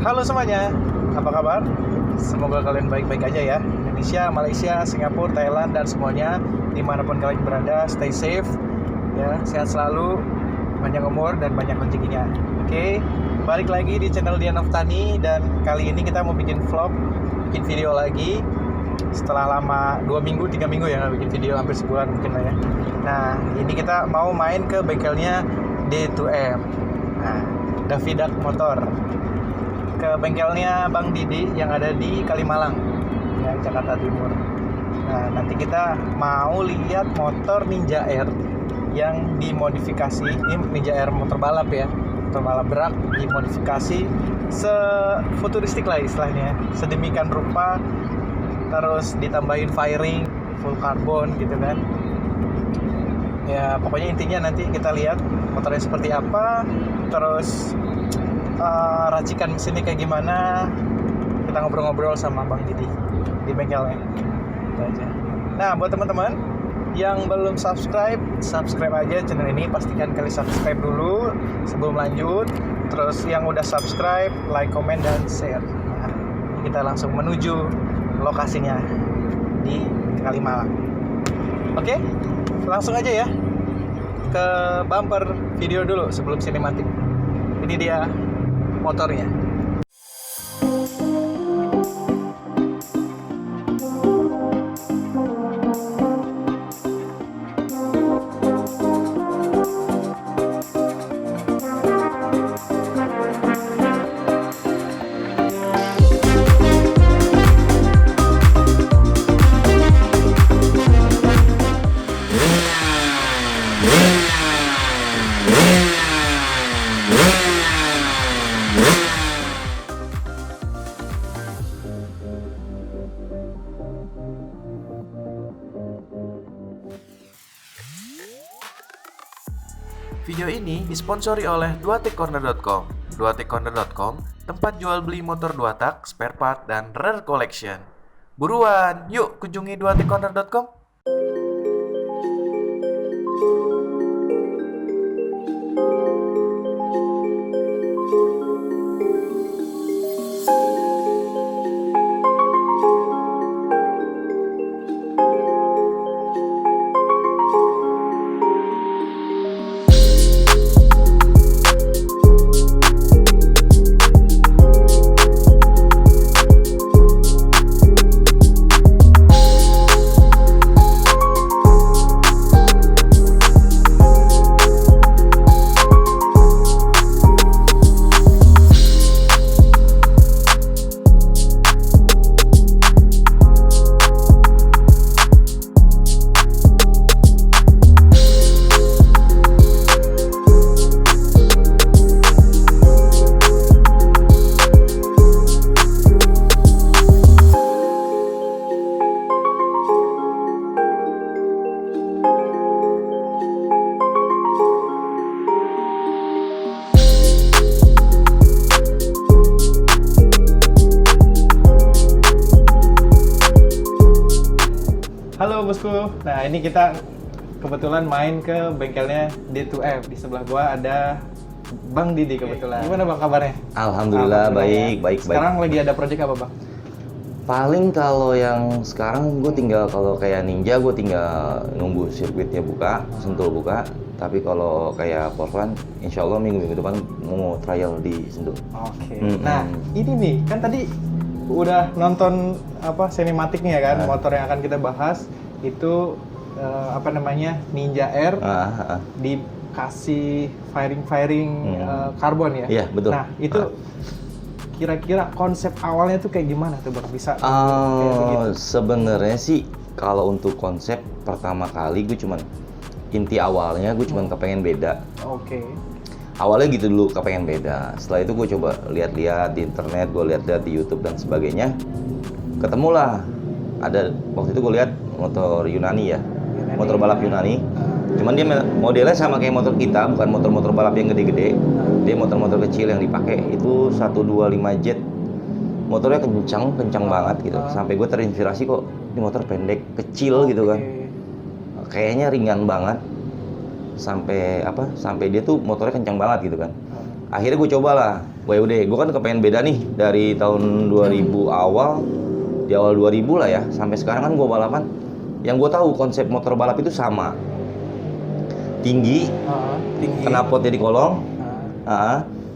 Halo semuanya, apa kabar? Semoga kalian baik-baik aja ya. Indonesia, Malaysia, Singapura, Thailand, dan semuanya dimanapun kalian berada, stay safe ya, sehat selalu, panjang umur dan banyak rezekinya. Oke, balik lagi di channel Dian of Tani, dan kali ini kita mau bikin vlog, bikin video lagi setelah lama 2 minggu, 3 minggu ya nggak bikin video, hampir sebulan mungkin lah ya. Nah, ini kita mau main ke bengkelnya D2M, nah, Davidak Motor, ke bengkelnya Bang Didi yang ada di Kalimalang ya, Jakarta Timur. Nah, nanti kita mau lihat motor Ninja Air yang dimodifikasi. Ini Ninja Air motor balap ya, motor balap berak dimodifikasi sefuturistik lah istilahnya, sedemikian rupa, terus ditambahin fairing full karbon gitu kan ya. Pokoknya intinya nanti kita lihat motornya seperti apa, terus racikan mesinnya kayak gimana. Kita ngobrol-ngobrol sama Bang Didi di bengkelnya. Itu aja. Nah, buat teman-teman yang belum subscribe aja channel ini. Pastikan kalian subscribe dulu sebelum lanjut. Terus yang udah subscribe, like, comment, dan share. Nah, kita langsung menuju lokasinya di Kalimalang. Oke, langsung aja ya ke bumper video dulu sebelum sinematik. Ini dia motornya. Video ini disponsori oleh duatekcorner.com. Duatekcorner.com, tempat jual beli motor 2 tak, spare part, dan rare collection. Buruan, yuk kunjungi duatekcorner.com. Halo bosku. Nah, ini kita kebetulan main ke bengkelnya D2M. Di sebelah gua ada Bang Didi kebetulan. Gimana Bang kabarnya? Alhamdulillah baik. Sekarang lagi ada project apa Bang? Paling kalau yang sekarang gue tinggal, kalau kayak Ninja gue tinggal nunggu sirkuitnya buka, Sentul buka. Tapi kalau kayak Portland, insya Allah minggu depan mau trial di Sentul. Oke. Nah, ini nih kan tadi udah nonton sinematiknya kan, motor yang akan kita bahas itu Ninja Air dikasih fairing karbon ya. Iya, betul. Nah, itu kira-kira konsep awalnya tuh kayak gimana tuh Bang? Bisa kayak begitu? Sebenarnya sih kalau untuk konsep pertama kali inti awalnya gue cuman kepengen beda. Oke. Awalnya gitu dulu, kepengen beda. Setelah itu gue coba lihat-lihat di internet, gue lihat-lihat di YouTube dan sebagainya. Ketemulah ada, waktu itu gue lihat motor Yunani ya, motor balap Yunani. Cuman dia modelnya sama kayak motor kita, bukan motor-motor balap yang gede-gede. Dia motor-motor kecil yang dipakai itu 125 jet. Motornya kencang banget gitu. Sampai gue terinspirasi, kok ini motor pendek, kecil gitu kan. Kayaknya ringan banget. Sampai dia tuh motornya kencang banget gitu kan. Akhirnya gue cobalah WD. Gue kan kepengen beda nih dari tahun 2000 awal, di awal 2000 lah ya, sampai sekarang kan gue balapan. Yang gue tahu konsep motor balap itu sama, tinggi, Tinggi. knalpotnya di kolong,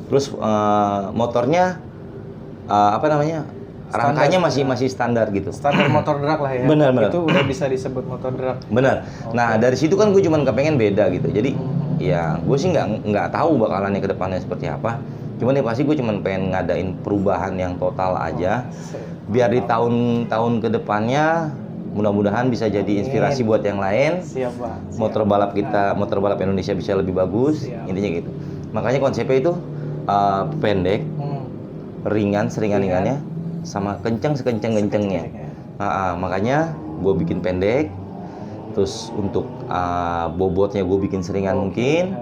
terus motornya apa namanya, Standar. rangkanya masih standar gitu. Standar motor drag lah ya. Benar. Itu udah bisa disebut motor drag. Benar. Nah dari situ kan gue cuman kepengen beda gitu. Jadi ya gue sih nggak tahu bakalannya ke depannya seperti apa. Cuman ya pasti gue cuman pengen ngadain perubahan yang total aja. Biar di tahun-tahun ke depannya mudah-mudahan bisa jadi inspirasi buat yang lain. Siap, Pak. Siap. Motor balap Indonesia bisa lebih bagus. Siap. Intinya gitu. Makanya konsepnya itu pendek, ringan seringan-ringannya, sama kencang sekencang-kencangnya. Makanya gue bikin pendek, terus untuk bobotnya gue bikin seringan mungkin,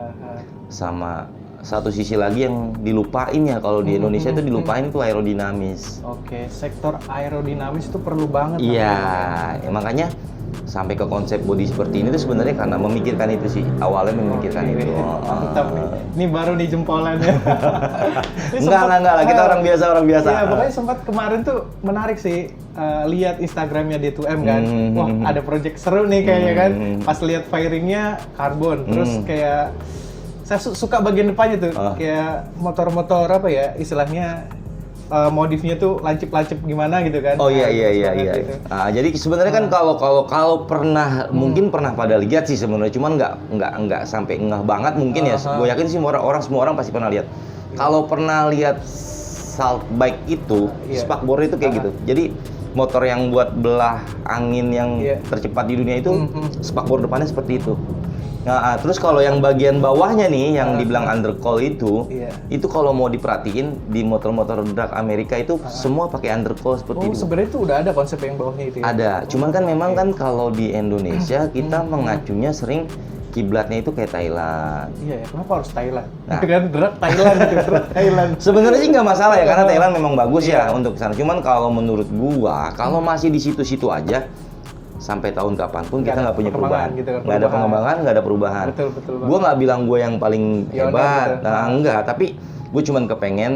sama satu sisi lagi yang dilupain ya kalau di Indonesia itu dilupain itu aerodinamis. Oke, sektor aerodinamis itu perlu banget. Iya, ya, makanya sampai ke konsep body seperti ini tuh sebenarnya karena memikirkan itu sih, awalnya memikirkan itu. Mantap nih. Ini baru nih jempolannya. Enggak lah, kita orang biasa. Iya, pokoknya sempat kemarin tuh menarik sih, lihat Instagramnya D2M kan. Wah, ada project seru nih kayaknya kan. Pas lihat firingnya karbon, terus kayak saya suka bagian depannya tuh, kayak motor-motor apa ya, istilahnya modifnya tuh lancip-lancip gimana gitu kan. Oh iya. Gitu. Jadi sebenarnya kan kalau pernah mungkin pernah pada lihat sih sebenarnya, cuman nggak sampai ngeh banget mungkin ya. Gue yakin sih semua orang pasti pernah lihat. Kalau pernah lihat salt bike itu, spakbor itu kayak gitu. Jadi motor yang buat belah angin yang tercepat di dunia itu, spakbor depannya seperti itu. Nah, terus kalau yang bagian bawahnya nih, yang dibilang undercoil itu kalau mau diperhatiin di motor-motor drag Amerika itu semua pakai undercoil seperti itu. Sebenarnya itu udah ada konsep yang bawahnya itu ya? Ada, cuman kan memang kan kalau di Indonesia kita mengacunya sering kiblatnya itu kayak Thailand. Iya ya, kenapa harus Thailand? Nah. Itu kan drag Thailand gitu, drag Thailand. Sebenarnya sih nggak masalah ya, karena Thailand memang bagus ya untuk sana. Cuman kalau menurut gua, kalau masih di situ-situ aja, sampai tahun kapanpun kita nggak punya perubahan, gitu kan, nggak ada pengembangan, nggak ada perubahan. Betul. Gue nggak bilang gue yang paling Pioner hebat, gitu. nah enggak, tapi gue cuman kepengen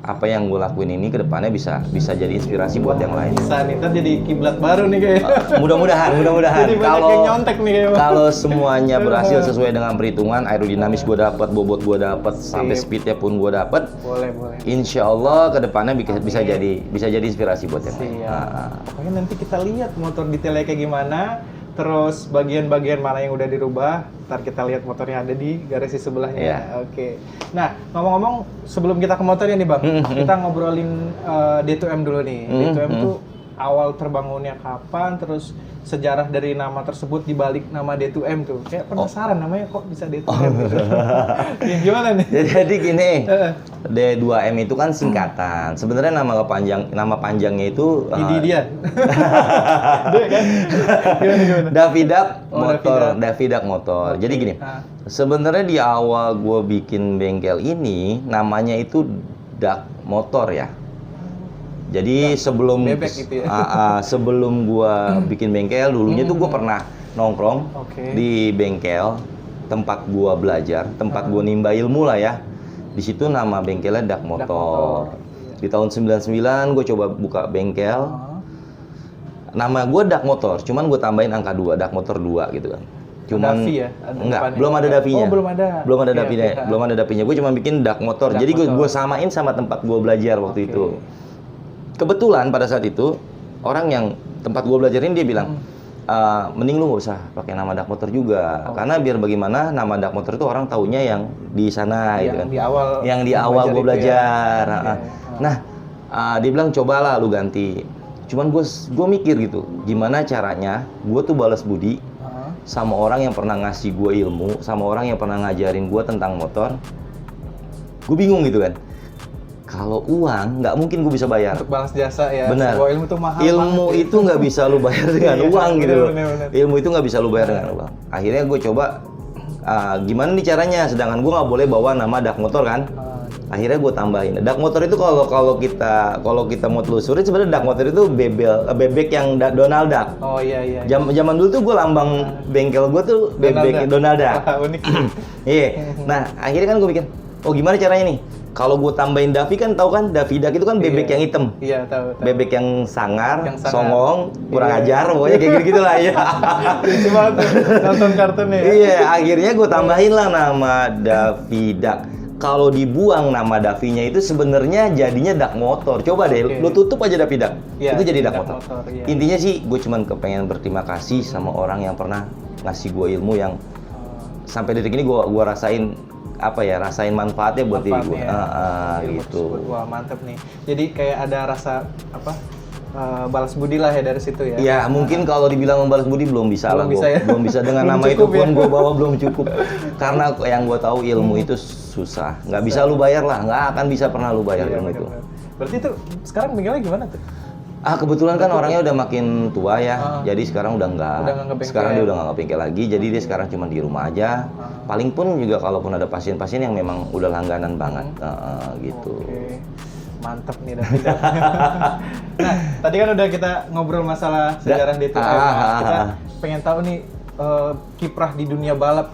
apa yang gue lakuin ini kedepannya bisa jadi inspirasi buat yang lain. Bisa nih, ntar jadi kiblat baru nih kayaknya. Mudah-mudahan. Jadi banyak yang nyontek nih kayaknya. Kalau semuanya berhasil sesuai dengan perhitungan, aerodinamis gue dapat, bobot gue dapat, sampai speednya pun gue dapat. Boleh. Insya Allah kedepannya bisa jadi inspirasi buat yang lain. Pokoknya nanti kita lihat motor detailnya kayak gimana, terus bagian-bagian mana yang udah dirubah, ntar kita lihat motornya ada di garasi sebelahnya. Iya. Oke. Nah, ngomong-ngomong sebelum kita ke motornya nih Bang, kita ngobrolin D2M dulu nih. D2M tuh awal terbangunnya kapan, terus sejarah dari nama tersebut dibalik nama D2M tuh. Kayak penasaran namanya kok bisa D2M gitu. Ya, gimana nih? Jadi gini, D2M itu kan singkatan. Sebenarnya nama panjangnya itu Didian. Dia kan? Gimana? Davidak Motor. Davidak. Davidak Motor. Jadi gini, sebenarnya di awal gue bikin bengkel ini namanya itu Dak Motor ya. Jadi sebelum gitu ya? sebelum gua bikin bengkel dulunya tuh gua pernah nongkrong di bengkel tempat gua belajar, tempat gua nimba ilmu lah ya. Di situ nama bengkelnya Dak Motor. Di tahun 99 gua coba buka bengkel. Nama gua Dak Motor, cuman gua tambahin angka 2, Dak Motor 2 gitu kan. Cuman Davi ya? enggak, belum ada Davinya. Oh, belum ada. Belum ada Davinya. Gua cuma bikin Dak Motor. Jadi gua samain sama tempat gua belajar waktu itu. Kebetulan pada saat itu orang yang tempat gue belajarin dia bilang mending lu nggak usah pakai nama Dak Motor juga, karena biar bagaimana nama Dak Motor itu orang taunya yang di sana gitu kan, yang di awal gue belajar. Nah dia bilang cobalah lu ganti. Cuman gue mikir gitu, gimana caranya gue tuh balas budi sama orang yang pernah ngasih gue ilmu, sama orang yang pernah ngajarin gue tentang motor. Gue bingung gitu kan. Kalau uang nggak mungkin gue bisa bayar. Untuk balas jasa ya. Benar. Sebuah ilmu tuh mahal. Ilmu itu nggak bisa lu bayar dengan uang gitu loh. Bener. Ilmu itu nggak bisa lu bayar dengan uang. Akhirnya gue coba gimana nih caranya. Sedangkan gue nggak boleh bawa nama Dak Motor kan. Akhirnya gue tambahin. Dak Motor itu kalau kita mau telusurin sebenarnya Dak Motor itu bebek yang Donald Duck. Oh iya. Zaman dulu tuh gue lambang bengkel gue tuh bebek Donald Duck. Unik. Iya. Nah akhirnya kan gue bikin, oh gimana caranya nih? Kalau gue tambahin Davi kan tahu kan Davidak itu kan bebek yang hitam. Iya, tahu. Bebek yang sangar, Yang sangar. songong, kurang Iya. ajar, pokoknya kayak gitu lah ya. Lucu banget tuh, nonton kartunnya ya. Iya, akhirnya gue tambahin lah nama Davidak. Kalau dibuang nama Davinya itu sebenarnya jadinya dak motor. Coba deh, Oke. lu tutup aja Davidak, Iya, itu jadi dak dak motor. motor, iya. Intinya sih, gue cuman kepengen berterima kasih sama orang yang pernah ngasih gue ilmu yang sampai detik ini gue rasain rasain manfaatnya buat diri gue. Manfaatnya, ilmu Gitu. tersebut. Wah, mantep nih. Jadi kayak ada rasa balas budi lah ya dari situ ya. Ya mungkin kalau dibilang membalas budi belum bisa Belum lah, bisa gua. ya? Belum bisa dengan Belum nama itu cukup pun ya? gue bawa belum cukup. Karena yang gue tahu ilmu itu susah, nggak bisa lu bayar lah, nggak akan bisa pernah lu bayar Iya, ilmu itu. benar-benar. Berarti itu sekarang bengkelnya gimana tuh? Kebetulan kan orangnya udah makin tua ya, jadi sekarang udah Udah nggak nggak. ngebengkel. Sekarang dia udah nggak ngebengkel lagi, jadi dia sekarang cuma di rumah aja. Paling pun juga kalaupun ada pasien-pasien yang memang udah langganan banget, gitu. Oke. Mantep nih Davidak. Nah, tadi kan udah kita ngobrol masalah sejarah D2M. Kita pengen tahu nih kiprah di dunia balap.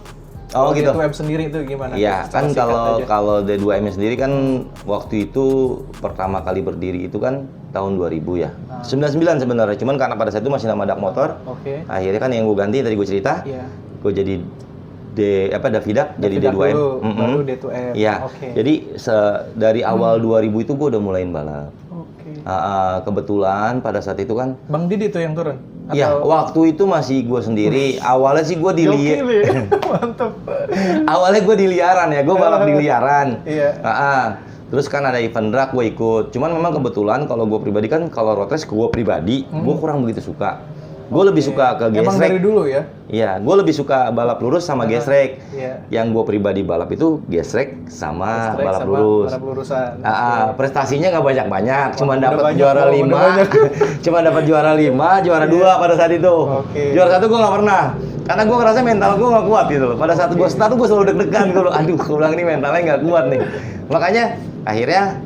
Oh, gitu. D2M sendiri itu gimana? Iya, Secara kan singkat aja. kalau D2M sendiri kan waktu itu pertama kali berdiri itu kan tahun 2000 ya. 99 sebenarnya, cuman karena pada saat itu masih nama dak motor. Oke. Akhirnya kan yang gue ganti tadi gue cerita, Iya. gue jadi Davidak jadi Davidak D2M. dulu, Mm-mm. baru D2M. Iya. Oke. Jadi dari awal 2000 itu gue udah mulain balap. Oke. Kebetulan pada saat itu kan, Bang Didi tuh yang turun? ya waktu itu masih gue sendiri. Awalnya sih gue Gokil ya? Mantep. awalnya gue di liaran ya, gue balap di liaran. Iya. Terus kan ada event drag gue ikut. Cuman memang kebetulan kalau gue pribadi kan kalau road race gue pribadi gue kurang begitu suka. Gue lebih suka ke Emang dari gesrek. dulu ya? Iya, gue lebih suka balap lurus sama gesrek. Iya. Yang gue pribadi balap itu gesrek sama Strike balap sama lurus. balap lurusan. Prestasinya nggak banyak-banyak, cuma udah dapat banyak, juara udah 5, banyak. cuma dapat juara 5, juara 2 pada saat itu. Oke. Juara 1 gue nggak pernah, karena gue ngerasa mental gue nggak kuat gitu loh. Pada saat gue start tuh gue selalu deg-degan, aduh, gue bilang ini mentalnya nggak kuat nih. Makanya akhirnya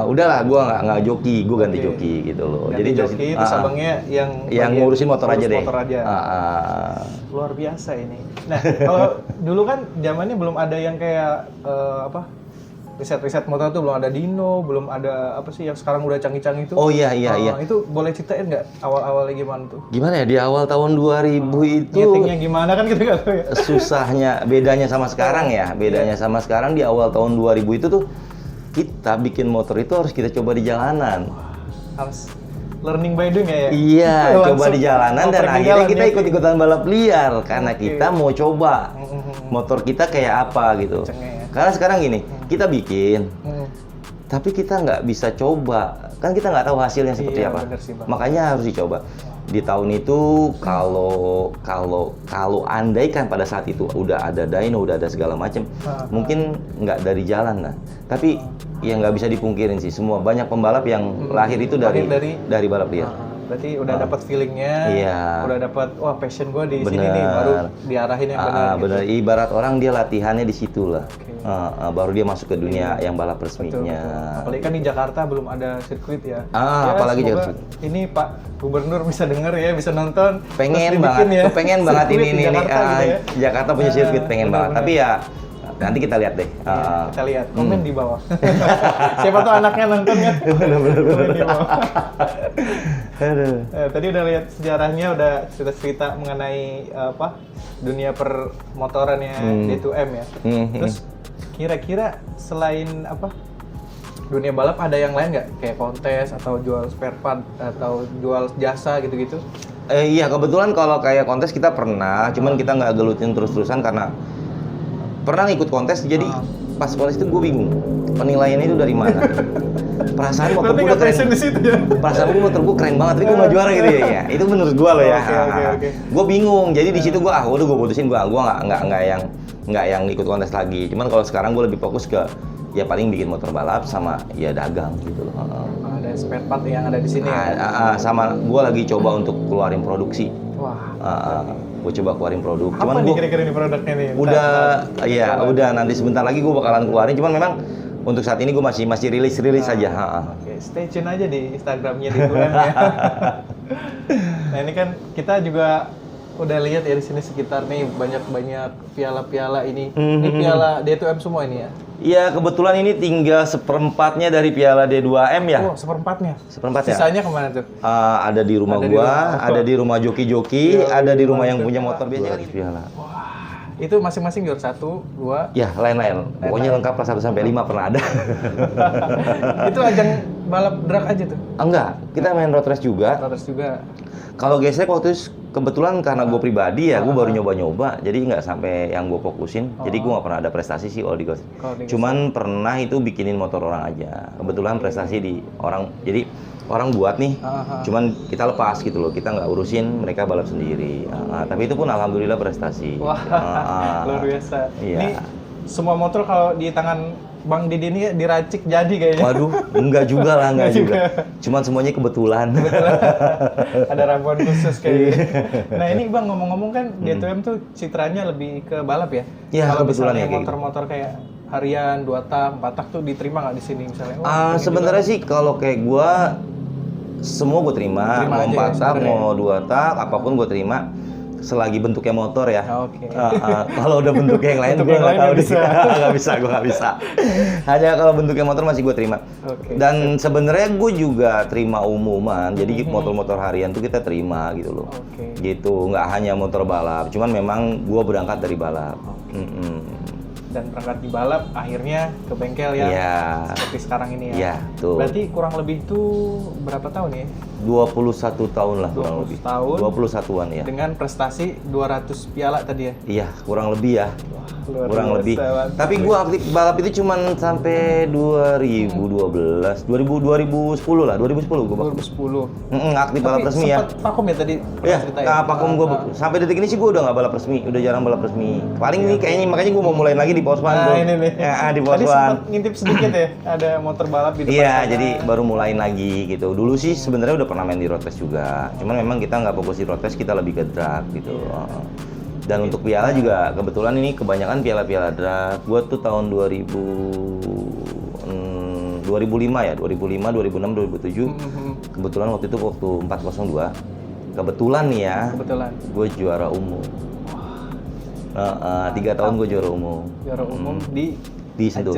udahlah gue nggak joki, gue ganti Oke. joki gitu loh. Ganti joki, terus abangnya yang bagian ngurusin motor aja ngurus deh. motor aja. Luar biasa ini. Nah, kalau dulu kan zamannya belum ada yang kayak riset-riset motor tuh belum ada Dino, belum ada apa sih yang sekarang udah canggih-canggih itu. Oh iya. Itu boleh ceritain nggak awal-awalnya gimana tuh? Gimana ya di awal tahun 2000 itu Nyetingnya gimana kan kita nggak tahu ya. susahnya, bedanya sama sekarang ya, bedanya sama sekarang di awal tahun 2000 itu tuh kita bikin motor itu harus kita coba di jalanan. Harus learning by doing ya. Iya, Langsung coba di jalanan dan ngoprek di akhirnya jalan kita ya. ikut-ikutan balap liar karena Oke. kita mau coba motor kita kayak apa gitu. Kencengnya ya. Karena sekarang gini, kita bikin, Hmm. tapi kita nggak bisa coba, kan kita nggak tahu hasilnya seperti Iya, apa. bener sih, Bang. Makanya harus dicoba. Di tahun itu kalau andaikan pada saat itu udah ada dyno, udah ada segala macam, mungkin nggak dari jalan lah. Tapi ya nggak bisa dipungkirin sih, semua banyak pembalap yang lahir itu dari balap liar. Berarti udah dapat feelingnya, Iya. udah dapat wah passion gue di sini Bener. nih, baru diarahin yang benar. Gitu. Bener, ibarat orang dia latihannya di situ lah. Oke. Baru dia masuk ke dunia yang balap Betul, resminya. betul. Apalagi kan di Jakarta belum ada sirkuit ya. Apalagi semoga Jakarta. ini Pak Gubernur bisa denger ya, bisa nonton. Pengen terus banget, dibikin ya, kepengen banget sirkuit ini di nih. Jakarta gitu ya. Jakarta punya sirkuit pengen banget. Benar-benar. Tapi ya nanti kita lihat deh. Iya, kita lihat komen di bawah. Siapa tuh anaknya nonton kan? Komen di bawah. Aduh. Tadi udah lihat sejarahnya, udah cerita-cerita mengenai dunia permotorannya D2M ya. Terus kira-kira selain dunia balap ada yang lain nggak? Kayak kontes atau jual spare part atau jual jasa gitu-gitu? Iya, kebetulan kalau kayak kontes kita pernah, cuman kita nggak gelutin terus-terusan karena pernah ngikut kontes, jadi pas kontes itu gue bingung penilaiannya itu dari mana. Perasaan motor Berarti gue nggak keren, passion di situ ya? perasaan gue motor gue keren banget, tapi gue nggak juara gitu ya. Itu menurut gue loh ya. Oke. Gue bingung, jadi di situ gue udah gue putusin gue nggak yang ikut kontes lagi. Cuman kalau sekarang gue lebih fokus ke ya paling bikin motor balap sama ya dagang gitu loh. Ada spare part yang ada di sini ya? Sama gue lagi coba untuk keluarin produksi. Wah. Gue coba keluarin produk. Apa Cuman nih gue kira-kira ini produknya nih? udah nanti sebentar lagi gue bakalan keluarin. Cuman memang untuk saat ini gue masih rilis saja. Oke, stay tune aja di Instagramnya D2M ya. Nah ini kan kita juga udah lihat ya di sini sekitar nih banyak piala-piala ini. Ini piala D2M semua ini ya. Iya, kebetulan ini tinggal seperempatnya dari Piala D2M ya. Oh, seperempatnya. Seperempat ya? Sisanya kemana tuh? Ada di rumah Ada di gua, rumah. ada di rumah joki-joki, Iya, ada di di rumah rumah yang punya juga. motor biasanya kan piala. Itu masing-masing juara 1, 2. Ya, lain-lain. Pokoknya lengkap lah 1 sampai 5 pernah ada. Itu ajang balap drag aja tuh. Enggak, kita main road race juga. Terus juga. Kalau gesek waktu itu kebetulan karena gue pribadi ya, gue baru nyoba-nyoba, jadi nggak sampai yang gue fokusin. Jadi gue nggak pernah ada prestasi sih kalau di gesek. Kalau di Cuman pernah itu bikinin motor orang aja. Kebetulan prestasi di orang, jadi orang buat nih, cuman kita lepas gitu loh, kita nggak urusin, mereka balap sendiri. Tapi itu pun alhamdulillah prestasi. Wah, luar biasa. Iya. Ini semua motor kalau di tangan Bang Didi ini diracik jadi kayaknya. Waduh, enggak juga lah, enggak juga. Cuman semuanya kebetulan. Ada ramuan khusus kayak gitu. Nah ini Bang ngomong-ngomong kan D2M tuh citranya lebih ke balap ya? Iya, Kalau kebetulan misalnya ya, kayak motor-motor kayak harian, 2 tak, 4 tak tuh diterima nggak di sini misalnya? Sebenarnya sih kalau kayak gua semua gue terima, Terima mau aja 4 ya, tak, sebenarnya. mau 2 tak, apapun gue terima selagi bentuknya motor ya. Oke. Kalau udah bentuknya yang lain Bentuk gue yang nggak lain tahu nggak deh. bisa. Gue nggak bisa. Hanya kalau bentuknya motor masih gue terima. Oke. Dan sebenarnya gue juga terima umuman. Jadi motor-motor harian tuh kita terima gitu loh. Oke. Gitu, nggak hanya motor balap. Cuman memang gue berangkat dari balap. Dan berangkat di balap akhirnya ke bengkel ya? Iya. Seperti sekarang ini ya? Iya, tuh. Berarti kurang lebih tuh berapa tahun ya? 21 tahun lah kurang 20 lebih. tahun. 21-an ya. Dengan prestasi 200 piala tadi ya? Iya, kurang lebih ya. Luar Kurang biasa, lebih. mantap. Tapi gua aktif balap itu cuman sampai 2012, 2010 lah, 2010 gua balap. 2010. Aktif balap Tapi resmi ya. sempat vakum ya tadi? Iya, cerita nah, vakum gua sampai detik ini sih gua udah nggak balap resmi, udah jarang balap resmi. Paling ini kayaknya makanya gua mau mulai lagi di Poswan Nah bro. ini nih. Ya, di Tadi Poswan. sempat ngintip sedikit ya, ada motor balap di depan Iya, sana. jadi baru mulain lagi gitu. Dulu sih sebenarnya udah pernah main di road race juga. Cuman memang kita nggak fokus di road race, kita lebih ke drag gitu. Dan untuk piala juga kebetulan ini kebanyakan piala-piala drag. Gua tuh tahun 2005 ya, 2005, 2006, 2007. Kebetulan waktu itu waktu 402. Kebetulan nih ya, Kebetulan. gue juara umum. 3 tahun gue juara umum. Juara umum di Sentul.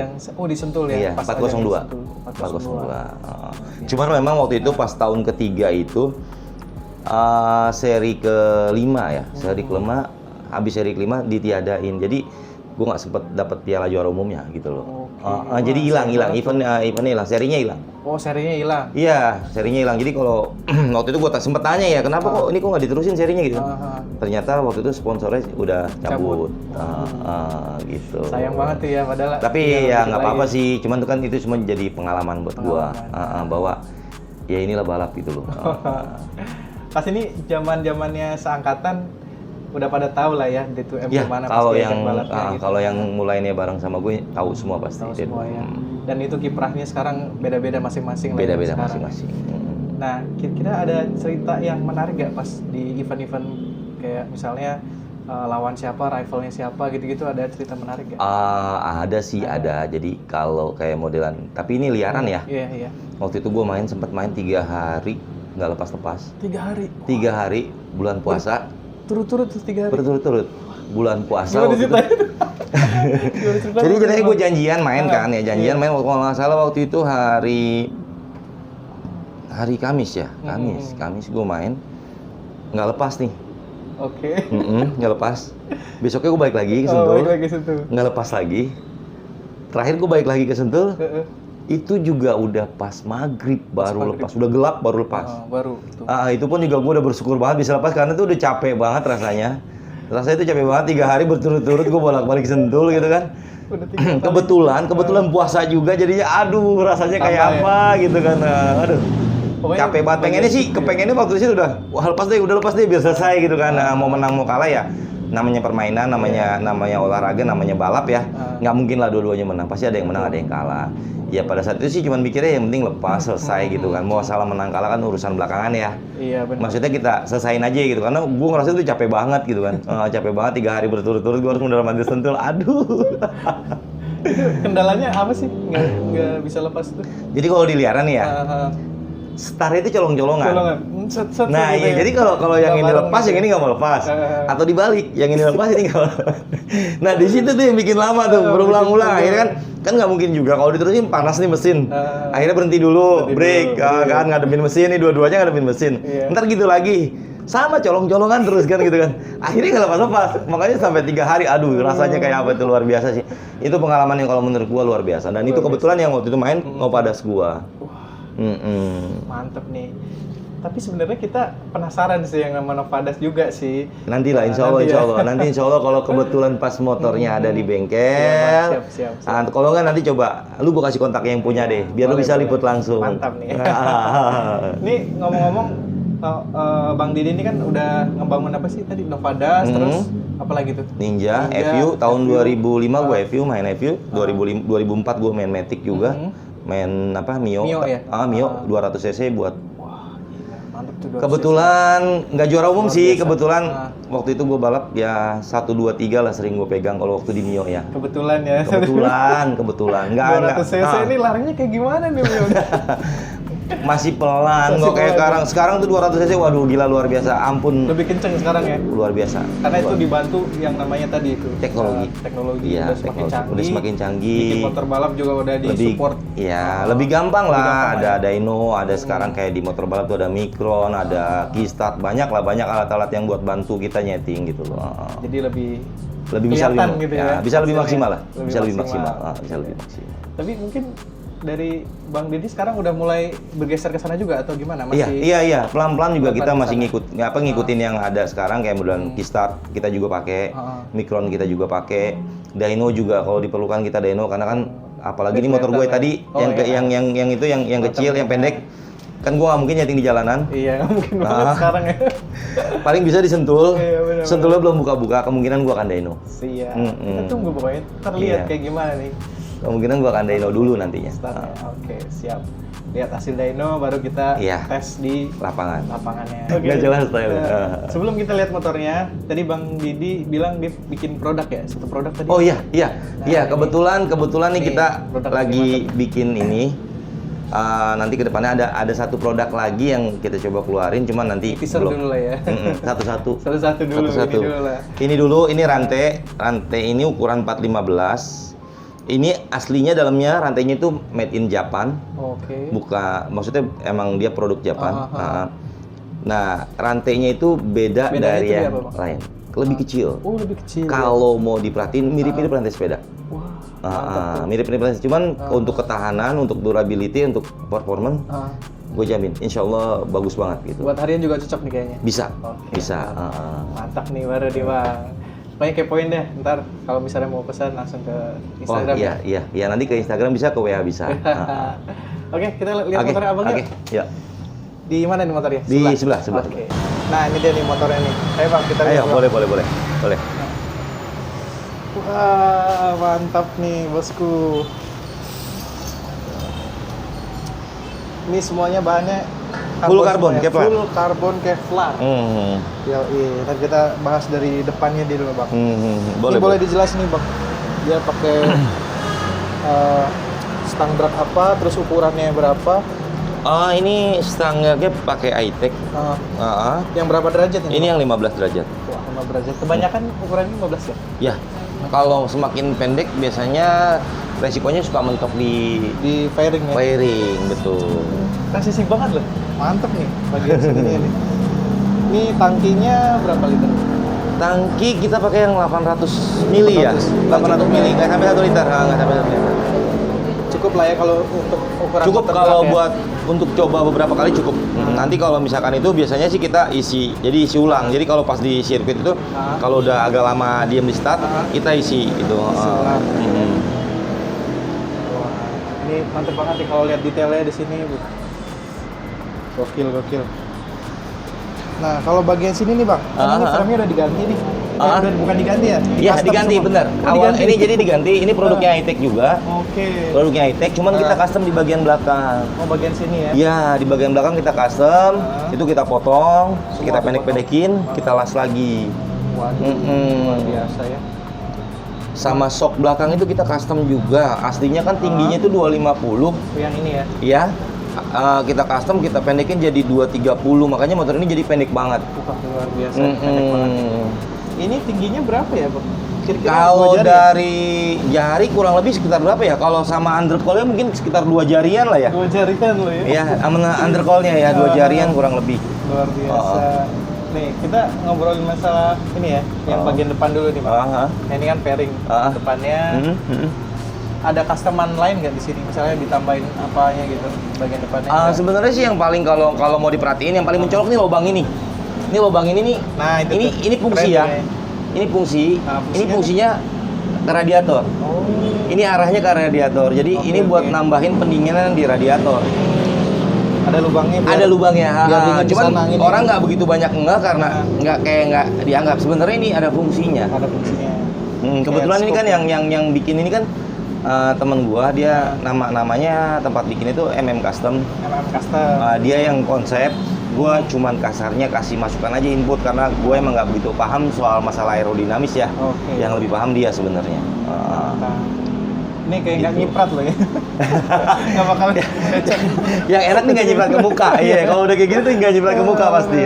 di Sentul ya? Iya, Pas 402. ajang di Sentul. 402. Cuman memang waktu itu pas tahun ketiga itu seri kelima ya, seri kelima, habis seri kelima ditiadain. Jadi gue nggak sempet dapat piala juara umumnya gitu loh. Jadi hilang, eventnya hilang, serinya hilang. Oh serinya hilang? Iya, serinya hilang. Jadi kalau waktu itu gue sempet tanya ya, kenapa kok ini kok nggak diterusin serinya gitu? Ternyata waktu itu sponsornya udah cabut. Gitu. Sayang banget tuh ya, padahal. Tapi tinggal ya dikit nggak apa-apa lagi. sih, cuman itu kan itu cuma jadi pengalaman buat gua, bahwa ya inilah balap gitu loh. Pas ini zaman-zamannya seangkatan udah pada tahu lah ya D2M Ya, gimana kalau pasti yang ajang balapnya gitu. kalau yang mulainya bareng sama gue tahu semua pasti. Tahu semua ya. Dan itu kiprahnya sekarang beda-beda masing-masing lah ya Beda-beda sekarang. masing-masing. Nah, kira-kira ada cerita yang menarik gak pas di event-event kayak misalnya lawan siapa, rivalnya siapa gitu-gitu, ada cerita menarik gak? Ada sih, ada. Jadi kalau kayak modelan, tapi ini liaran ya. Iya. Waktu itu gue sempat main 3 hari nggak lepas-lepas. 3 hari. 3 hari bulan puasa. Turut-turut tuh 3 hari. Berturut-turut bulan puasa. Gimana waktu itu. ceritanya? Gimana ceritanya? Jadi jadinya gue janjian main kan ya, janjian main kalau nggak salah waktu itu hari Kamis ya, Kamis gue main nggak lepas nih. Oke. Nggak lepas. Besoknya gue balik lagi ke Oh, Sentul, balik lagi ke Sentul. nggak lepas lagi. Terakhir gue balik lagi ke Sentul, itu juga udah pas maghrib baru lepas, udah gelap baru lepas. Baru itu. Itu pun juga gue udah bersyukur banget bisa lepas karena itu udah capek banget rasanya. Rasanya itu capek banget 3 hari berturut-turut gue bolak-balik Sentul gitu kan. Udah 3 kali. kebetulan puasa juga jadinya aduh rasanya kayak Tambah ya? apa gitu kan. Aduh. Pokoknya Capek banget pengennya sih, kepengennya waktu itu udah wah udah lepas deh biar selesai gitu kan. Mau menang mau kalah ya namanya permainan, namanya olahraga, namanya balap ya. Nggak mungkin lah dua-duanya menang, pasti ada yang menang ada yang kalah. Ya pada saat itu sih cuman mikirnya yang penting lepas selesai gitu kan. Mau salah menang kalah kan urusan belakangan ya. Iya benar. Maksudnya kita selesain aja gitu karena gue ngerasa itu capek banget gitu kan. Capek banget 3 hari berturut-turut gue harus mundar-mandir Sentul. Aduh. Kendalanya apa sih? Nggak bisa lepas tuh. Jadi kalau di liaran ya Star itu colong-colongan. Colongan. Nah, gitu iya, ya. jadi kalau yang Nggak ini bareng lepas, gitu. yang ini nggak mau lepas. Atau dibalik, yang ini lepas, ini nggak mau lepas. Nah, di situ tuh yang bikin lama tuh, berulang-ulang. Akhirnya kan nggak mungkin juga kalau diterusin panas nih mesin. Akhirnya berhenti dulu, break, kan ngademin mesin nih, dua-duanya ngademin mesin. Iya. Ntar gitu lagi. Sama colong-colongan terus kan gitu kan. Akhirnya nggak lepas-lepas. Makanya sampai 3 hari, aduh rasanya kayak apa itu luar biasa sih. Itu pengalaman yang kalau menurut gua luar biasa. Dan itu kebetulan yang waktu itu main Novadas gua. Mantep nih. Tapi sebenarnya kita penasaran sih yang sama Novadas juga sih. Nanti lah, insya Allah. Nanti insya Allah kalau kebetulan pas motornya ada di bengkel. Siap. Ah, kalau nggak nanti coba, lu gua kasih kontak yang punya deh, biar lu Boleh, bisa boleh. liput langsung. Mantap nih. Ini ngomong-ngomong, Bang Didi ini kan udah ngebangun apa sih tadi? Novadas, terus apa lagi tuh? Ninja, FU, tahun 2005 gua FU, main FU, 2004 gua main Matic juga, main apa, Mio. Mio ya? Mio, 200 cc buat. Wah, gila. Mantep tuh. Kebetulan nggak juara umum Luar sih, biasa. kebetulan waktu itu gua balap ya 1, 2, 3 lah sering gua pegang kalau waktu di Mio ya. Kebetulan ya. Kebetulan. Nggak. 200 cc ini larinya kayak gimana nih, Mio? Masih pelan, Masih kok kayak pelan. sekarang tuh 200 cc, waduh gila luar biasa, ampun, Lebih kenceng sekarang ya? luar biasa. Karena itu dibantu yang namanya tadi itu Teknologi. teknologi Iya, udah semakin teknologi. canggih. Udah semakin canggih. Bikin motor balap juga udah di lebih, support. ya lebih gampang lah. gampang Ada lah dyno, ada sekarang kayak di motor balap tuh ada Micron, ada Keystart, banyak alat-alat yang buat bantu kita nyeting gitu loh. Jadi lebih Bisa kelihatan lebih, gitu ya, ya, bisa lebih hasilnya. maksimal lah, Lebih bisa lebih maksimal. maksimal, bisa lebih maksimal. Tapi mungkin dari Bang Didi sekarang udah mulai bergeser ke sana juga atau gimana? Iya, pelan-pelan juga kita pelan-pelan masih kesana. ngikutin yang ada sekarang kayak modelan Keystart kita juga pakai, Micron kita juga pakai, dyno juga kalau diperlukan kita dyno karena kan apalagi ini motor gue tadi yang kecil, yang pendek, kan gue nggak mungkin nyeting di jalanan. Iya, nggak mungkin banget sekarang ya. Paling bisa disentul, Iya, benar, sentulnya belum buka-buka, kemungkinan gue akan dyno. Iya. Kita tunggu pokoknya. Terlihat Iya. kayak gimana nih Kemungkinan gue akan dyno dulu nantinya. startnya. Oke, siap. Lihat hasil dyno baru kita Iya. tes di Lapangan. lapangannya. Nggak jelas style. Sebelum kita lihat motornya, tadi Bang Didi bilang dia bikin produk ya, satu produk tadi. Oh iya, ini. kebetulan nih Nih, kita produk lagi bikin ini. Nanti kedepannya ada satu produk lagi yang kita coba keluarin, cuman nanti Teaser belum. dulu lah ya. Satu-satu. Satu-satu dulu, Satu-satu. ini dulu lah. Ini dulu, ini rantai ini ukuran 415. Ini aslinya dalamnya rantainya itu made in Japan. Oke. Maksudnya emang dia produk Japan. Nah, rantainya itu beda Bedanya dari itu dia yang apa, Bang? lain. Lebih kecil. Oh, lebih kecil. Kalau mau diperhatiin mirip-mirip rantai sepeda. Wah, Mirip-mirip rantai, cuman untuk ketahanan, untuk durability, untuk performance, gue jamin, insya Allah bagus banget gitu. buat harian juga cocok nih kayaknya. Bisa, Oke, bisa. Mantap nih baru nih Bang. Pokoknya kepoin deh, ntar kalau misalnya mau pesan langsung ke Oh Instagram iya, nanti ke Instagram bisa, ke WA bisa. Oke, kita lihat motornya Abang Oke, yuk. ya. Di mana nih motornya? Di sebelah. Oke. Nah, ini dia nih motornya nih. Ayo Bang, kita lihat. Ayo, Bang. boleh. Wah, mantap nih bosku. Ini semuanya bahannya Full karbon, semua ya. Kevlar. Full karbon Kevlar. Yoi, nanti kita bahas dari depannya dulu Bang. Ini boleh dijelasin nih Bang. Dia pakai stang berat apa, terus ukurannya berapa? Ini stangnya pakai iTech. Yang berapa derajat ini? Ini yang 15 derajat. Wah, 5 derajat. Kebanyakan ukurannya 15 ya? Ya, kalau semakin pendek biasanya resikonya suka mentok di Di fairing ya? wiring, betul. Presisi banget loh. Mantep nih bagian sini nih. Ini tangkinya berapa liter? Tangki kita pakai yang 800 mili ya. 800 mili, nggak sampai 1 liter. Nggak sampai 1 liter. Cukup lah ya kalau untuk ukuran Cukup motor kalau berat ya? buat untuk coba beberapa kali cukup. Nanti kalau misalkan itu biasanya sih kita isi ulang. Jadi kalau pas di sirkuit itu kalau udah agak lama diem di start, kita isi itu. ulang. Wah, ini mantep banget nih kalau lihat detailnya di sini. Gokil. Nah, kalau bagian sini nih Bang, ini frame-nya udah diganti nih. Udah bukan diganti ya? Iya, Custom diganti semua. bener. Oh, Awal diganti. ini jadi diganti. Ini produknya iTech juga. Oke. Produknya iTech, cuman kita custom di bagian belakang. Oh, bagian sini ya? Iya, di bagian belakang kita custom. Itu kita potong, Semua kita dipotong. pendek-pendekin, kita las lagi. Waduh, luar biasa ya. Sama sok belakang itu kita custom juga. Aslinya kan tingginya itu 250. Yang ini ya? Ya. kita custom, kita pendekin jadi 230, makanya motor ini jadi pendek banget. Wah, luar biasa. Pendek banget. Ini tingginya berapa ya, Bang? Kira-kira Kalau 2 jari ya? dari jari kurang lebih sekitar berapa ya? Kalau sama undercall-nya mungkin sekitar 2 jarian lah ya. 2 jari kan lo ya? Iya, sama undercall-nya ya 2 jarian kurang lebih. Luar biasa. Nih, kita ngobrolin masalah ini ya, yang bagian depan dulu nih, Bang. Nah, ini kan fairing depannya. Ada customan lain nggak di sini? Misalnya ditambahin apanya gitu bagian depannya? Sebenarnya sih yang paling kalau mau diperhatiin yang paling mencolok nih lubang ini. Ini lubang ini nih. Nah, itu ini fungsi keren ya. nih. Ini fungsi. Nah, Ini fungsinya ke radiator. Oh. Ini arahnya ke radiator. Jadi ini buat nambahin pendinginan di radiator. Ada lubangnya. Ada lubangnya. Biar dingin di Cuman sana, ini. orang nggak begitu banyak karena nggak dianggap. Sebenarnya ini ada fungsinya. Ada fungsinya. Kebetulan Kayak ini kan scope. yang bikin ini kan temen gua, dia namanya tempat bikin itu Custom. Custom. Dia yang konsep, gua cuman kasarnya kasih masukan aja input karena gua emang nggak begitu paham soal masalah aerodinamis ya. Oke. Yang lebih paham dia sebenarnya. Nah, ini kayak nggak Gitu. nyiprat loh ya. Nggak bakal becek. Yang enak nih nggak nyiprat ke muka. Iya, kalau udah kayak gini tuh nggak nyiprat ke muka pasti.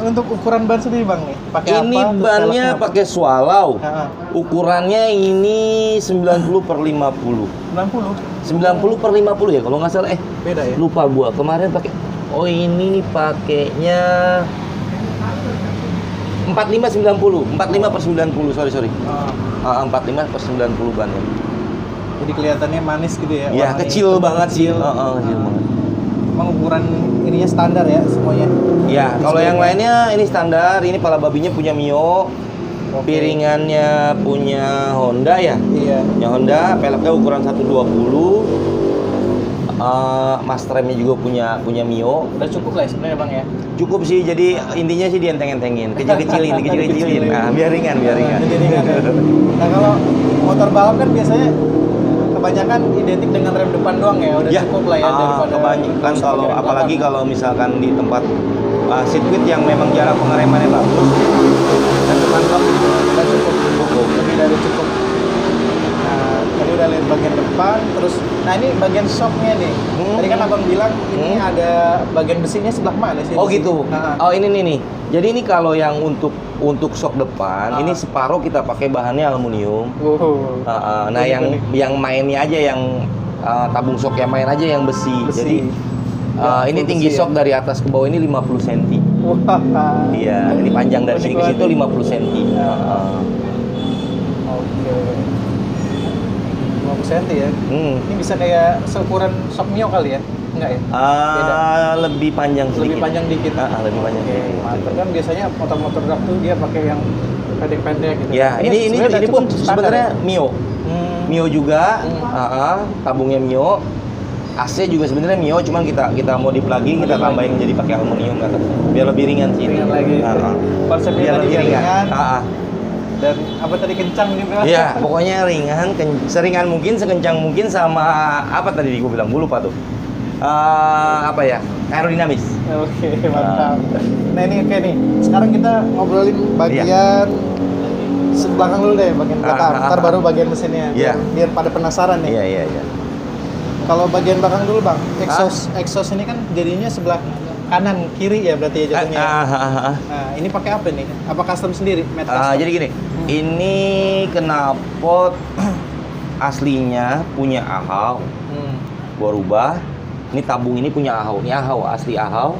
Untuk ukuran ban sendiri, Bang nih, pakai apa? Ini Untuk bannya velgnya apa? pakai swallow. Heeh. Ukurannya ini 90/50. 90. 90/50 ya kalau nggak salah. Beda ya? Lupa gua kemarin pakai. Oh ini pakainya 45/90. 45/90. Sorry. 45/90 bannya. Jadi kelihatannya manis gitu ya? Ya warnanya. kecil banget sih. Kecil. Kecil banget. Emang ukuran ininya standar ya semuanya? Ya kalau yang lainnya ini standar. Ini pala babinya punya Mio. Oke. Piringannya punya Honda ya. Iya. Punya Honda. Peleknya ukuran 120. Masternya juga punya Mio. Udah cukup lah ya sebenarnya, Bang ya? Cukup sih, jadi intinya sih dienteng-entengin, kecil-kecilin. Nah, biar ringan. Jadi ringan ya. Nah, kalau motor balap kan biasanya kebanyakan identik dengan rem depan doang ya, udah cukup lah ya daripada kebanyakan kalau rem apalagi belakang. kalau misalkan di tempat sirkuit yang memang jarak pengeremannya bagus dan depan blok udah cukup, lebih dari cukup. Nah, tadi udah lihat bagian depan, terus nah ini bagian shocknya nih. Tadi kan Abang bilang ini ada bagian besinya sebelah mana sih? Oh di sini? gitu. Nah, Oh ini nih. Jadi ini kalau yang untuk shock depan, ini separuh kita pakai bahannya aluminium. Nah yang mainnya aja yang tabung shock yang main aja yang besi. Jadi ini tinggi besi, shock dari atas ke bawah ini 50 cm. Wah. Iya, jadi panjang dari sini ke situ 50 cm. Oke. 50 cm ya. Ini bisa kayak seukuran shock Mio kali ya? Enggak ya? Beda. Lebih panjang sedikit. Lebih panjang dikit. Lebih panjang Oke, sedikit. mantap. Kan biasanya motor-motor drag tuh dia pakai yang pendek-pendek gitu. Ya, ini sebenarnya udah pun cukup standar sebenarnya ya? Mio. Mio juga, tabungnya Mio. AC juga sebenarnya Mio, cuman kita modif lagi, kita tambahin jadi pakai aluminium biar lebih ringan sih. Ringan lagi. Konsepnya Biar tadi lebih ringan. ringan. Dan apa tadi kencang juga? Iya, pokoknya ringan, seringan mungkin, sekencang mungkin sama apa tadi gue bilang, gue lupa tuh. Apa ya? Aerodinamis. Oke, mantap. Nah ini oke nih. Sekarang kita ngobrolin bagian belakang dulu deh, bagian belakang. Ntar baru bagian mesinnya. Iya. Biar pada penasaran nih. Iya. Kalau bagian belakang dulu, Bang. Exhaust ini kan jadinya sebelah kanan kiri ya berarti ya jatuhnya. Nah, ini pakai apa nih? Apa custom sendiri? Made custom? Jadi gini, ini knalpot aslinya punya Ahau. Gua rubah. Ini tabung ini punya Ahau. Ini Ahau, asli Ahau.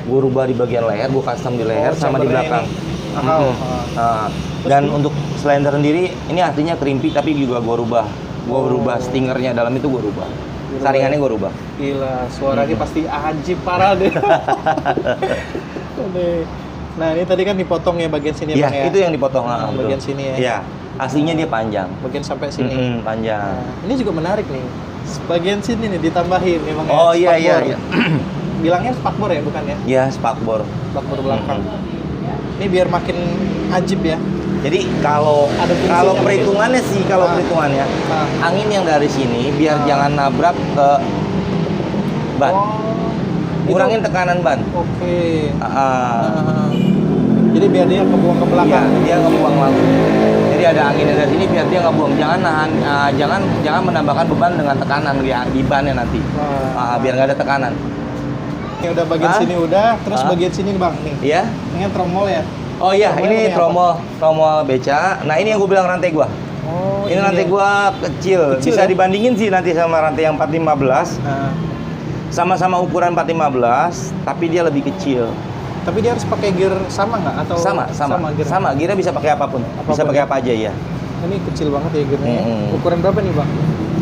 Gua rubah di bagian leher, gua custom di leher sama di belakang. Dan untuk silinder sendiri, ini aslinya kerimpi tapi juga gua rubah. Gua rubah stingernya dalam itu gua rubah. Saringannya gua rubah. Gila, suaranya pasti ajib parah deh. Nah, ini tadi kan dipotong ya bagian sini Iya, Bang ya. itu yang dipotong. Bagian sini ya. Iya, aslinya dia panjang. Bagian sampai sini. Panjang. Nah, ini juga menarik nih. Bagian sini nih ditambahin memang Oh ya. iya. Bilangnya spakbor ya, bukan ya? Iya, spakbor. Spakbor belakang. Ini biar makin ajib ya. Jadi kalau Ada fungsinya mungkin. perhitungannya sih, perhitungannya angin yang dari sini biar jangan nabrak ke ban. Kurangin tekanan ban. Oke. Jadi biar dia kebuang ke belakang. Iya, dia ngebuang langsung. Jadi ada anginnya dari sini biar dia nggak buang. Jangan menambahkan beban dengan tekanan di bannya nanti. Biar nggak ada tekanan. Ini udah bagian sini udah, terus bagian sini nih Bang nih. Iya? Ini kan tromol ya. Oh iya, Tromolnya ini tromol beca. Nah ini yang gue bilang rantai gua. Oh, Ini rantai gua kecil. Kecil Bisa ya? dibandingin sih nanti sama rantai yang 415. Nah, Sama-sama ukuran 415, tapi dia lebih kecil. tapi dia harus pakai gear sama nggak atau Sama gear? sama. Gearnya bisa pakai apapun. Bisa Apapun pakai ya? apa aja ya. Ini kecil banget ya gearnya. Mm-mm. Ukuran berapa nih Bang?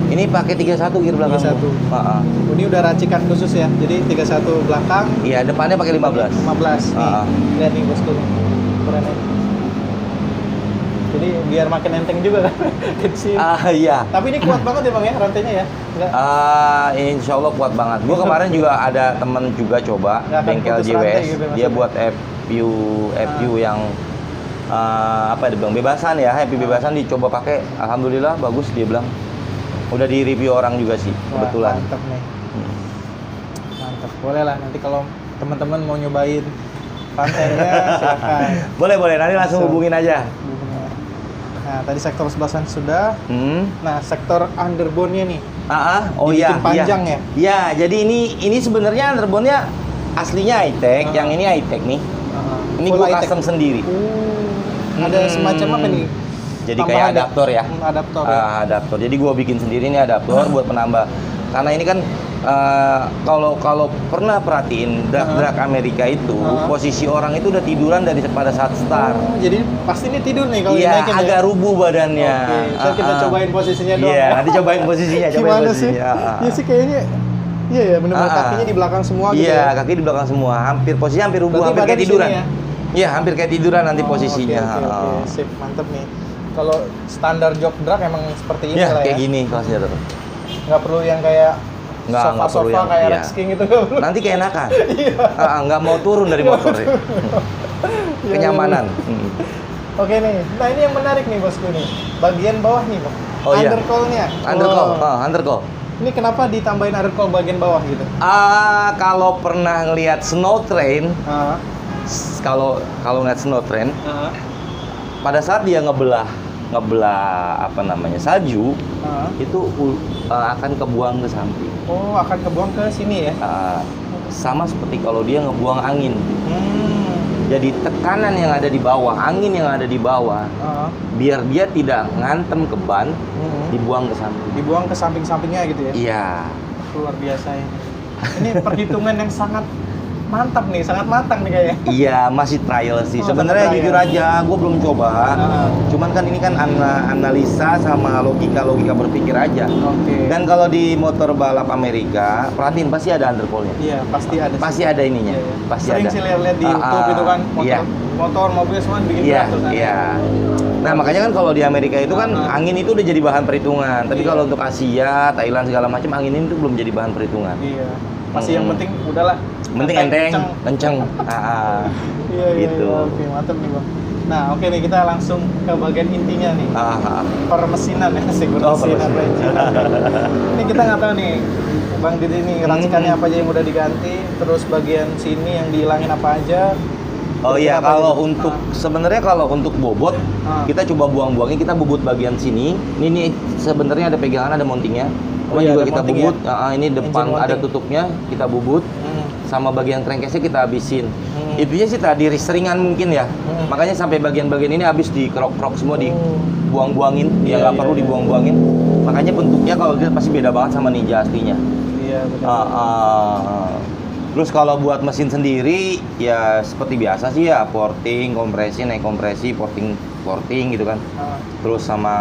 Ini pakai 31 gear belakang. 31. Ini udah racikan khusus ya. Jadi 31 belakang, Iya, depannya pakai 15. 15 nih. Lihat nih bosku nih. Ukurannya. Jadi biar makin enteng juga kan. Kecil. Iya. Tapi ini kuat banget ya Bang ya rantainya ya? Enggak. Insya Allah kuat banget. Gue kemarin juga ada temen juga coba Nggak akan bengkel putus rantai JWS. gitu Dia maksudnya. buat FPU yang apa dia bilang bebasan ya, FPU bebasan dicoba pakai. Alhamdulillah bagus dia bilang. Udah di review orang juga sih Wah, kebetulan. mantap nih. Mantap. Boleh lah nanti kalau teman-teman mau nyobain rantainya silakan. Boleh nanti langsung hubungin aja. Nah, tadi sektor sebelah sana sudah. Nah, sektor underbone-nya nih. Oh Dibikin iya, panjang iya. ya? Iya, jadi ini sebenarnya underbone-nya aslinya high-tech, yang ini high-tech nih. Ini Full gua high-tech. custom sendiri. Ada semacam apa nih? Jadi Tambahan kayak ya? adaptor ya. Adaptor ya. Adaptor. Jadi gua bikin sendiri nih adaptor buat penambah. Karena ini kan kalau pernah perhatiin drag Amerika itu posisi orang itu udah tiduran pada saat start. Oh, jadi pasti ini tidur nih kalau Iya, dinaikin agak ya? rubuh badannya. Oke, ntar kita cobain posisinya doang. Iya, nanti cobain posisinya. Gimana sih? Iya sih kayaknya. Iya ya, benar-benar kakinya di belakang semua gitu Iya, ya. kaki di belakang semua. Posisinya hampir rubuh, Berarti hampir kayak badan di tiduran. sini ya? Iya, hampir kayak tiduran nanti posisinya. Oke. Sip, mantep nih. Kalau standar jog drag emang seperti ini Iya, lah ya. kayak gini kalau saya tahu. Nggak perlu yang kayak Nggak perlu sofa-sofa yang- kayak iya. Rex King gitu nggak perlu. Nanti keenakan. Iya. Nggak mau turun dari motor ya. Kenyamanan. Oke nih, nah ini yang menarik nih bosku nih. Bagian bawah nih bang. Oh, iya. Undercoil-nya. Undercoil, Oh. undercoil. Ini kenapa ditambahin undercoil bagian bawah gitu? Kalau pernah ngelihat snow train, Ah. kalau ngeliat snow train, pada saat dia ngebelah apa namanya salju, itu akan kebuang ke samping. Oh, akan kebuang ke sini ya? Sama seperti kalau dia ngebuang angin. Hmm. Jadi tekanan yang ada di bawah, angin yang ada di bawah, biar dia tidak ngantem ke ban, dibuang ke samping. Dibuang ke samping-sampingnya gitu ya? Iya. Luar biasa ini. Ini perhitungan yang sangat mantap nih, sangat matang nih kayaknya. Iya, masih trial sih. Oh, Sebenarnya trial. jujur aja, gue belum coba. Cuman kan ini kan analisa sama logika berpikir aja. Oke. Dan kalau di motor balap Amerika, perhatiin pasti ada undercoil-nya. Iya, pasti ada. Pasti ada ininya. Iya, iya. Pasti Sering ada. sih lihat di YouTube itu kan, Iya. motor, mobil semua bikin Iya, drag tuh kan. iya. Nah, makanya kan kalau di Amerika itu kan angin itu udah jadi bahan perhitungan. Tapi Iya. kalau untuk Asia, Thailand segala macam angin ini tuh belum jadi bahan perhitungan. Iya. Masih yang penting udahlah. Penting santai, enteng, kenceng. Iya, Gitu. Iya. Oke, mantap nih bang. Nah, oke nih kita langsung ke bagian intinya nih. Permesinan ya, sih permesinan. permesinan. Ini kita nggak tahu nih, Bang Didi nih racikannya apa aja yang udah diganti, terus bagian sini yang dihilangin apa aja. Oh iya, Apa kalau gitu? untuk sebenarnya kalau untuk bobot kita coba buang-buangin, kita bobot bagian sini. Ini sebenarnya ada pegangan, ada mountingnya. Oh Cuman iya, juga ada kita mounting bubut. Ini depan Engine ada mounting. tutupnya, kita bubut. Sama bagian crankcase-nya kita habisin. Intinya sih tadi ringan mungkin ya. Makanya sampai bagian-bagian ini habis dikerok-kerok semua, dibuang-buangin. Ya nggak perlu dibuang-buangin. Makanya bentuknya kalau dilihat pasti beda banget sama Ninja aslinya. Iya benar. Terus kalau buat mesin sendiri ya seperti biasa sih ya, porting, kompresi, naik kompresi, porting gitu kan. Terus sama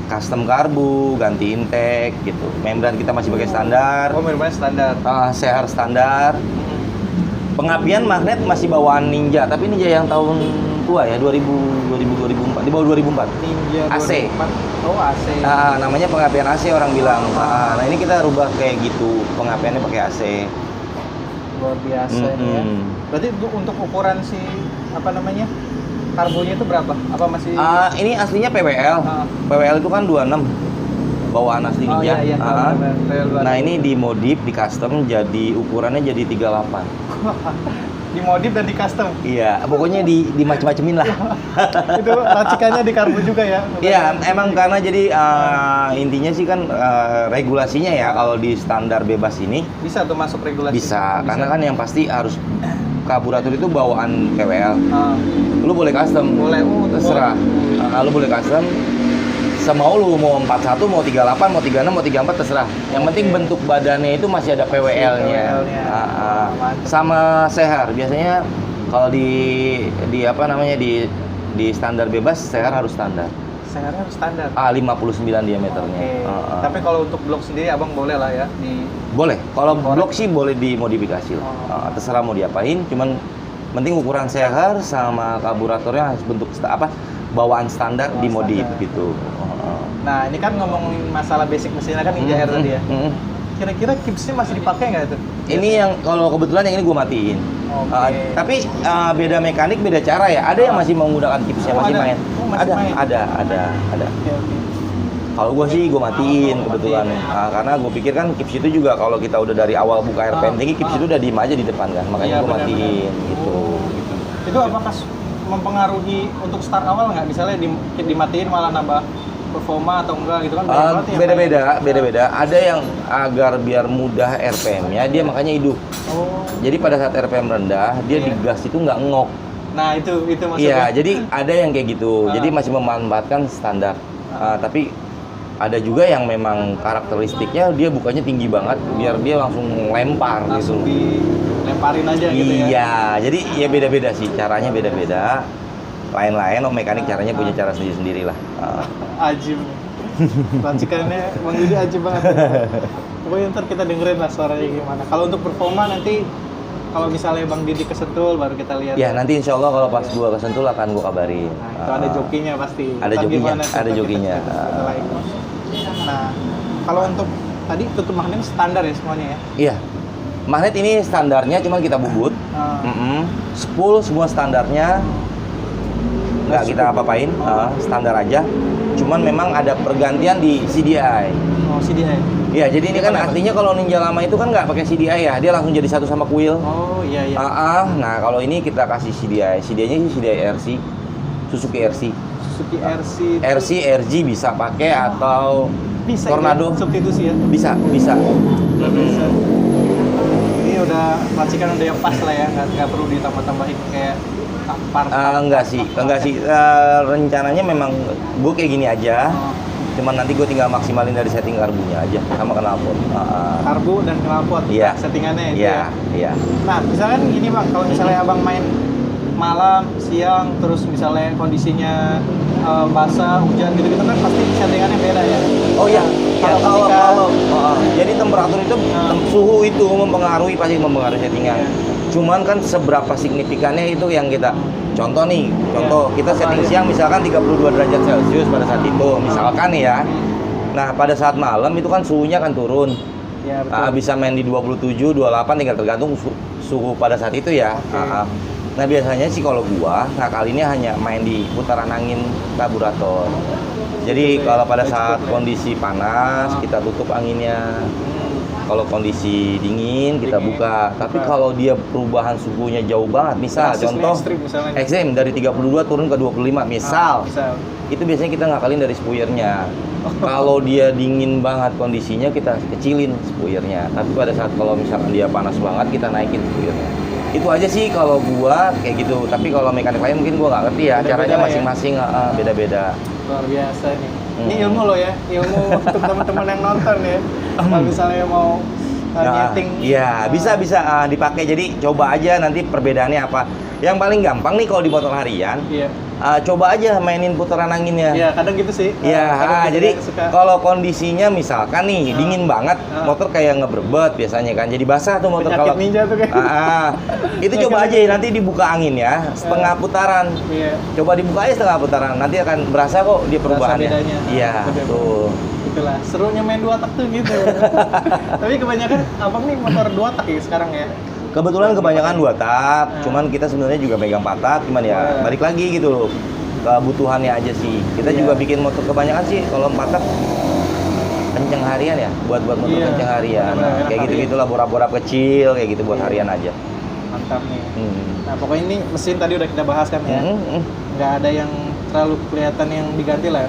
custom karbu, ganti intake gitu. Membran kita masih pakai standar. Oh, membran standar. CR standar. Pengapian magnet masih bawaan Ninja, tapi Ninja yang tahun tua ya, 2004, di bawah 2004. Ninja AC. 2004. Oh, AC. Namanya pengapian AC orang bilang. Nah ini kita rubah kayak gitu, pengapiannya pakai AC. Luar biasa ini ya. Berarti untuk ukuran si apa namanya? Karbonya itu berapa? Apa masih Ini aslinya PWL. PWL itu kan 26 bawaan asli Oh Ninja. iya, Nah ini dimodif, di custom jadi ukurannya jadi 38. dimodif dan di custom. Iya, pokoknya di macem-macemin lah. Itu racikannya di karbu juga ya? Iya, emang karena jadi intinya sih kan regulasinya ya kalau di standar bebas ini Bisa tuh masuk regulasi? bisa. Karena kan yang pasti harus karburator itu bawaan PWL. Ah, Lu boleh custom. Boleh, terserah. Lu boleh custom semau lu, mau 41, mau 38, mau 36, mau 34 terserah. Yang penting bentuk badannya itu masih ada PWL-nya. Sama sehar. Biasanya kalau di apa namanya di standar bebas sehar harus standar. Seharusnya harus standar. 59 diameternya. Oke. Tapi kalau untuk blok sendiri abang boleh lah ya Boleh. Kalau blok sih boleh dimodifikasi lah. Terserah mau diapain, cuman penting ukuran sehar sama karburatornya harus bentuk bawaan standar dimodif gitu. Nah, ini kan ngomongin masalah basic mesinnya kan Ninja Air tadi ya. Kira-kira kipsnya masih dipakai nggak itu? Ini yang kalau kebetulan yang ini gue matiin. Oke. Tapi beda mekanik, beda cara ya. Ada yang masih menggunakan kipsnya, masih ada. main. Masih main. Ada. Oke. Kalau gue sih gue matiin kebetulan. Karena gue pikir kan kips itu juga kalau kita udah dari awal buka RPM tinggi, kips itu udah diem aja di depan kan. Makanya Iya, gue matiin gitu. Itu apakah mempengaruhi untuk start awal nggak? Misalnya dimatiin malah nambah performa atau enggak gitu kan? Beda-beda. Ada yang agar biar mudah RPM-nya, dia makanya hidup. Jadi pada saat RPM rendah, dia di gas itu nggak ngok. Nah itu maksudnya. Iya, jadi ada yang kayak gitu. Jadi masih memanfaatkan standar. Tapi ada juga yang memang karakteristiknya dia bukanya tinggi banget, biar dia langsung lempar langsung gitu. dilemparin aja gitu ya? Iya, jadi ya beda-beda sih, caranya beda-beda. Lain-lain, mekanik caranya punya cara sendiri-sendiri lah. Ajib. Racikannya Bang Didi ajib banget. Pokoknya ntar kita dengerin lah suaranya gimana. Kalau untuk performa nanti kalau misalnya Bang Didi kesentul baru kita lihat. Ya nanti insya Allah kalau pas gua kesentul akan gua kabarin. Nah, itu ada jokinya pasti. Ada jokinya, ada jokinya. Nah, kalau untuk tadi tutup magnet standar ya semuanya ya? Iya. Magnet ini standarnya cuman kita bubut. Spool semua standarnya. Nggak kita apa-apain, standar aja. Cuman memang ada pergantian di CDI. Oh, CDI. Iya, jadi ini kan artinya kalau Ninja lama itu kan nggak pakai CDI ya, dia langsung jadi satu sama kuil. Oh, iya. Nah kalau ini kita kasih CDI. CDI-nya sih CDI RC, Suzuki RC. Suzuki RC. RC, RG bisa pakai atau Bisa Tornado. Ya? Substitusi ya? Bisa. Bisa. Ini udah racikan udah yang pas lah ya, nggak perlu ditambah-tambahin kayak part. Enggak sih. Rencananya memang gue kayak gini aja. Cuman nanti gue tinggal maksimalin dari setting karbunya aja sama knalpot. Karbu dan knalpot. Iya. Settingannya itu Iya, ya. iya. Nah, misalkan gini Bang, kalau misalnya Abang main malam, siang, terus misalnya kondisinya basah, hujan gitu-gitu kan pasti settingannya beda ya. Oh iya. Kalau jadi temperatur itu suhu itu pasti mempengaruhi settingan. Cuman kan seberapa signifikannya itu yang kita contoh kita setting siang misalkan 32 derajat Celcius pada saat itu misalkan ya. Nah pada saat malam itu kan suhunya akan turun. Ya, betul. Bisa main di 27, 28 tinggal tergantung suhu pada saat itu ya. Nah biasanya sih kalau gua ngakalinnya hanya main di putaran angin karburator. Jadi kalau pada saat kondisi panas kita tutup anginnya. Kalau kondisi dingin kita buka. Tapi kalau dia perubahan suhunya jauh banget, misal contoh ekstrim dari 32 turun ke 25 misal. Itu biasanya kita ngakalin dari spuyernya. Kalau dia dingin banget kondisinya kita kecilin spuyernya. Tapi pada saat kalau misalkan dia panas banget kita naikin spuyernya. Itu aja sih kalau gua kayak gitu. Tapi kalau mekanik lain mungkin gua nggak ngerti ya. Caranya masing-masing beda-beda. Luar biasa nih. Ini ilmu loh ya, ilmu untuk teman-teman yang nonton ya. Kalau misalnya mau nyeting. Iya, bisa dipakai. Jadi coba aja nanti perbedaannya apa. Yang paling gampang nih kalau di motor harian. Iya. Coba aja mainin putaran anginnya. Iya, kadang gitu sih. Iya, jadi kalau kondisinya misalkan nih dingin banget, motor kayak ngebrebet biasanya kan. Jadi basah tuh motor kalau ninja tuh kayak. Itu coba aja nanti dibuka angin ya, setengah putaran. Iya. Coba dibuka aja setengah putaran, nanti akan berasa kok dia perubahannya. Iya, tuh. Itulah serunya main 2 tak tuh gitu. Tapi kebanyakan abang nih motor 2 tak ya sekarang ya. Kebetulan kebanyakan 2 tak, cuman kita sebenarnya juga megang 4 tak, cuman ya balik lagi gitu loh. Kebutuhannya aja sih. Kita juga bikin motor kebanyakan sih kalau 4 tak kenceng harian ya, buat motor kenceng harian. Kayak gitu-gitulah borap-borap kecil kayak gitu buat harian aja. mantap nih. Nah pokoknya ini mesin tadi udah kita bahas kan ya, nggak ada yang terlalu kelihatan yang diganti lah.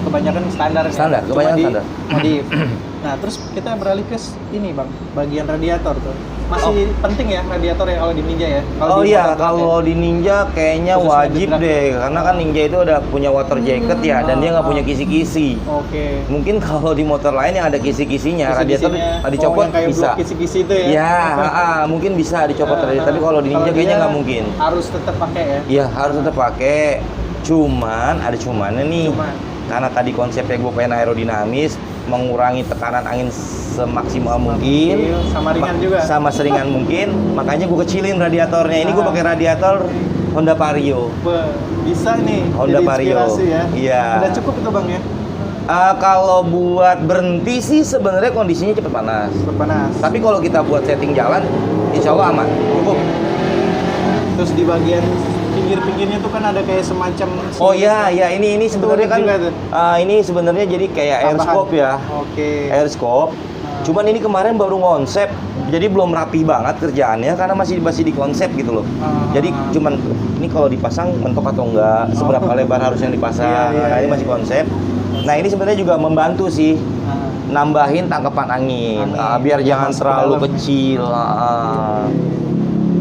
Kebanyakan standar ya? Kebanyakan standar. Modif. Nah terus kita beralih ke ini bang, bagian radiator tuh. Masih penting ya radiator ya kalau di Ninja ya? Oh iya, kalau di Ninja kayaknya khusus wajib mobil deh, karena kan Ninja itu ada punya water jacket ya, dan dia nggak punya kisi-kisi. Oke. Mungkin kalau di motor lain yang ada kisi-kisinya, radiator dicopot yang kayak bisa. blok kisi-kisi itu ya? Ya, mungkin bisa dicopot radiator, tapi kalau di Ninja kayaknya nggak mungkin. Harus tetap pakai ya? Iya, harus tetap pakai. Cuman ada cumannya nih. Karena tadi konsepnya gue pengen aerodinamis, mengurangi tekanan angin semaksimal mungkin, sama ringan juga. Sama seringan mungkin, makanya gue kecilin radiatornya. Ini gue pakai radiator Honda Vario. Bisa nih. Honda jadi Vario. Ya. Iya. Udah cukup itu bang ya? Kalau buat berhenti sih sebenarnya kondisinya cepet panas. Cepet panas. Tapi kalau kita buat setting jalan, insya Allah aman. Cukup. Terus di bagian pinggir-pinggirnya tuh kan ada kayak semacam Oh iya, ini sebenarnya kan ini sebenarnya jadi kayak air scope ya. Oke. Air scope. Cuman ini kemarin baru konsep, jadi belum rapi banget kerjaannya karena masih di konsep gitu loh. Jadi cuman ini kalau dipasang mentok atau enggak, seberapa lebar harus yang dipasang. Nah, ini masih konsep. Nah, ini sebenarnya juga membantu sih. Nambahin tangkapan angin. Biar jangan terlalu kecil.